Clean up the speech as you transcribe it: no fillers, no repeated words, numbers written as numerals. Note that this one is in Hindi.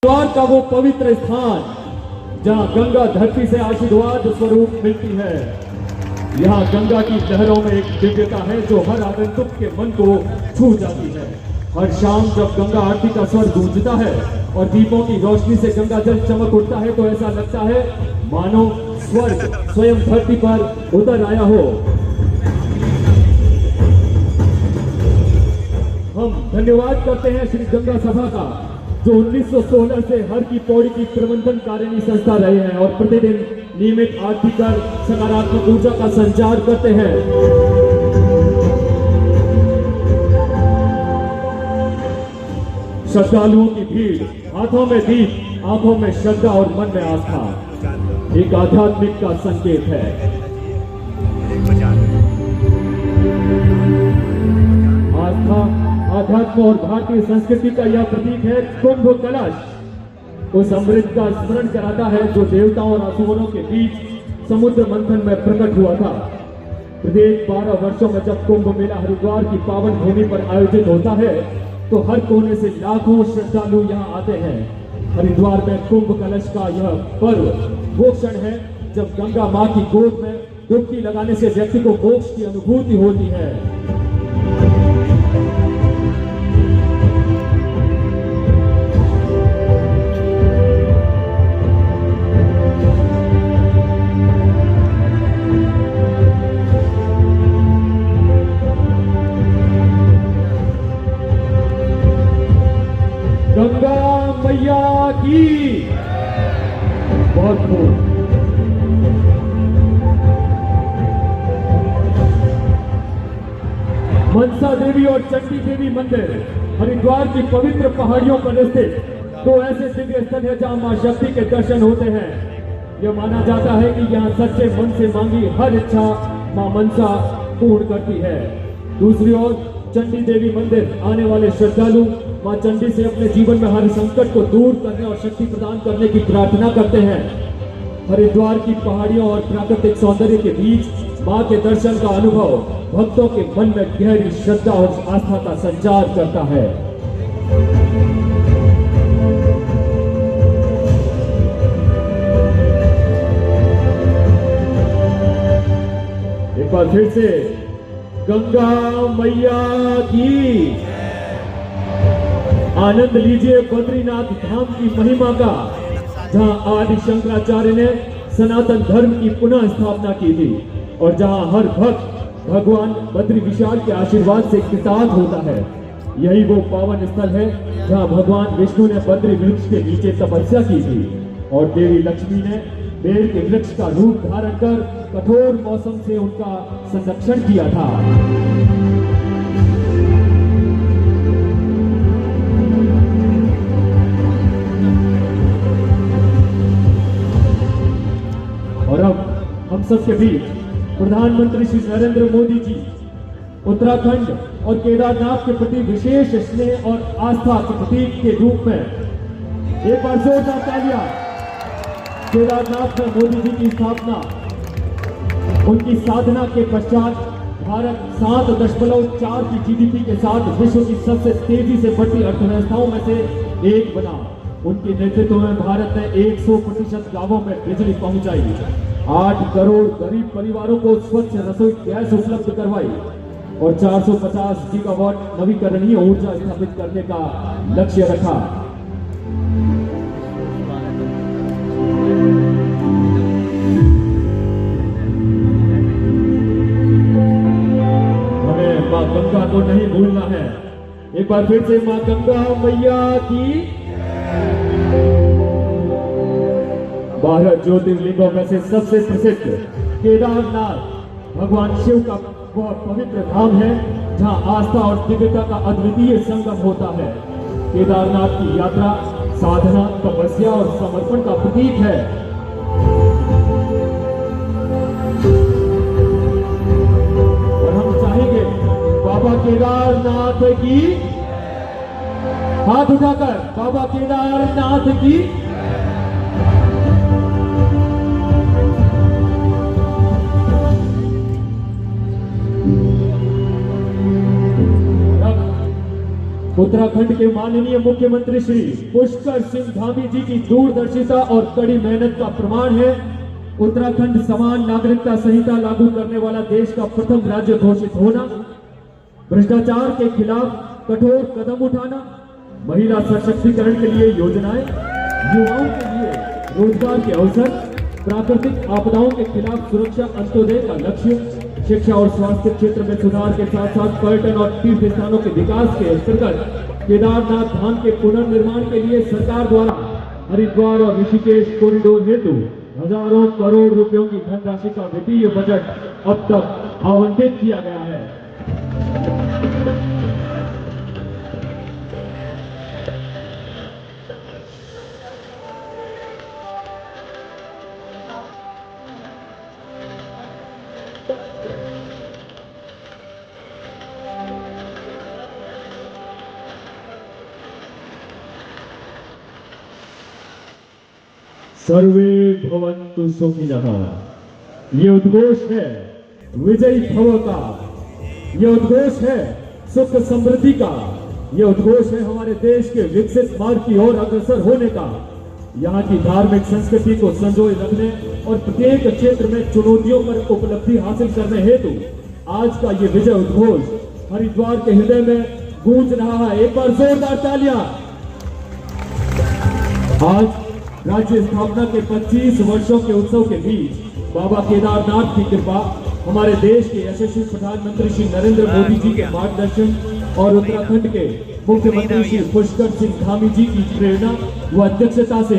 हरिद्वार का वो पवित्र स्थान जहां गंगा धरती से आशीर्वाद स्वरूप मिलती है। यहाँ गंगा की लहरों में एक दिव्यता है जो हर आगंतुक के मन को छू जाती है। हर शाम जब गंगा आरती का स्वर गूंजता है और दीपों की रोशनी से गंगा जल चमक उठता है तो ऐसा लगता है मानो स्वर्ग स्वयं धरती पर उतर आया हो। हम धन्यवाद करते हैं श्री गंगा सभा का जो 1916 से हर की पौड़ी की प्रबंधनकारिणी संस्था रहे हैं और प्रतिदिन नियमित आरती कर सकारात्मक ऊर्जा का संचार करते हैं। श्रद्धालुओं की भीड़, हाथों में दीप, आंखों में श्रद्धा और मन में आस्था एक आध्यात्मिक का संकेत है। आस्था, आध्यात्म और भारतीय संस्कृति का यह प्रतीक है। कुंभ कलश उस अमृत का स्मरण कराता है जो देवताओं और असुरों के बीच समुद्र मंथन में प्रकट हुआ था। प्रत्येक 12 वर्षों में जब कुंभ मेला हरिद्वार की पावन भूमि पर आयोजित होता है तो हर कोने से लाखों श्रद्धालु यहाँ आते हैं। हरिद्वार में कुंभ कलश का यह पर्व वो क्षण है जब गंगा माँ की गोद में डुबकी लगाने से व्यक्ति को मोक्ष की अनुभूति होती है। गंगा मैया की बहुत बहुत मनसा देवी और चंडी देवी मंदिर हरिद्वार की पवित्र पहाड़ियों पर स्थित दो ऐसे दिव्य स्थल है जहां मां शक्ति के दर्शन होते हैं। यह माना जाता है कि यहां सच्चे मन से मांगी हर इच्छा मां मनसा पूर्ण करती है। दूसरी ओर चंडी देवी मंदिर आने वाले श्रद्धालु मां चंडी से अपने जीवन में हर संकट को दूर करने और शक्ति प्रदान करने की प्रार्थना करते हैं। हरिद्वार की पहाड़ियों और प्राकृतिक सौंदर्य के बीच मां के दर्शन का अनुभव भक्तों के मन में गहरी श्रद्धा और आस्था का संचार करता है। एक बार फिर से गंगा मैया की आनंद लीजिए बद्रीनाथ धाम की महिमा का जहां आदि शंकराचार्य ने सनातन धर्म की पुनः स्थापना की थी और जहां हर भक्त भगवान बद्री विशाल के आशीर्वाद से कृतार्थ होता है। यही वो पावन स्थल है जहां भगवान विष्णु ने बद्री वृक्ष के नीचे तपस्या की थी और देवी लक्ष्मी ने बेर के वृक्ष का रूप धारण कर कठोर मौसम से उनका संरक्षण किया था। और अब हम सबके बीच प्रधानमंत्री श्री नरेंद्र मोदी जी उत्तराखंड और केदारनाथ के प्रति विशेष स्नेह और आस्था के प्रतीक के रूप में एक बार जोरदार तालियां। केदारनाथ में मोदी जी की स्थापना, उनकी साधना के पश्चात भारत 7.4 की जीडीपी के साथ विश्व की सबसे तेजी से बढ़ती अर्थव्यवस्थाओं में से एक बना। उनके नेतृत्व में भारत ने 100% गांवों में बिजली पहुंचाई, 8 करोड़ गरीब परिवारों को स्वच्छ रसोई गैस उपलब्ध करवाई और 450 गीगावाट नवीकरणीय ऊर्जा स्थापित करने का लक्ष्य रखा। हमें मां गंगा को नहीं भूलना है। एक बार फिर से मां गंगा मैया की 12 ज्योतिर्लिंगों में से सबसे प्रसिद्ध केदारनाथ भगवान शिव का वह पवित्र धाम है जहां आस्था और दिव्यता का अद्वितीय संगम होता है। केदारनाथ की यात्रा साधना, तपस्या और समर्पण का प्रतीक है। और हम चाहेंगे बाबा केदारनाथ की, हाथ उठाकर बाबा केदारनाथ की। उत्तराखंड के माननीय मुख्यमंत्री श्री पुष्कर सिंह धामी जी की दूरदर्शिता और कड़ी मेहनत का प्रमाण है। उत्तराखंड समान नागरिकता संहिता लागू करने वाला देश का प्रथम राज्य घोषित होना, भ्रष्टाचार के खिलाफ कठोर कदम उठाना, महिला सशक्तिकरण के लिए योजनाएं, युवाओं के लिए रोजगार के अवसर, प्राकृतिक आपदाओं के खिलाफ सुरक्षा अंत्योदय का लक्ष्य, शिक्षा और स्वास्थ्य क्षेत्र में सुधार के साथ साथ पर्यटन और तीर्थ स्थानों के विकास के अंतर्गत केदारनाथ धाम के पुनर्निर्माण के लिए सरकार द्वारा हरिद्वार और ऋषिकेश कॉरिडोर हेतु हजारों करोड़ रुपयों की धनराशि का वित्तीय बजट अब तक आवंटित किया गया है। सर्वे भवन्तु सुखिनः। ये उद्घोष है विजयी भव का, ये उद्घोष है सुख समृद्धि का, ये उद्घोष है हमारे देश के विकसित मार्ग की ओर अग्रसर होने का। यहाँ की धार्मिक संस्कृति को संजोए रखने और प्रत्येक क्षेत्र में चुनौतियों पर उपलब्धि हासिल करने हेतु आज का ये विजय उद्घोष हरिद्वार के हृदय में गूंज रहा है। एक बार जोरदार तालियां। आज राज्य स्थापना के 25 वर्षों के उत्सव के बीच बाबा केदारनाथ की कृपा, हमारे देश के यशस्वी प्रधानमंत्री श्री नरेंद्र मोदी जी के मार्गदर्शन और उत्तराखंड के मुख्यमंत्री श्री पुष्कर सिंह धामी जी की प्रेरणा व अध्यक्षता से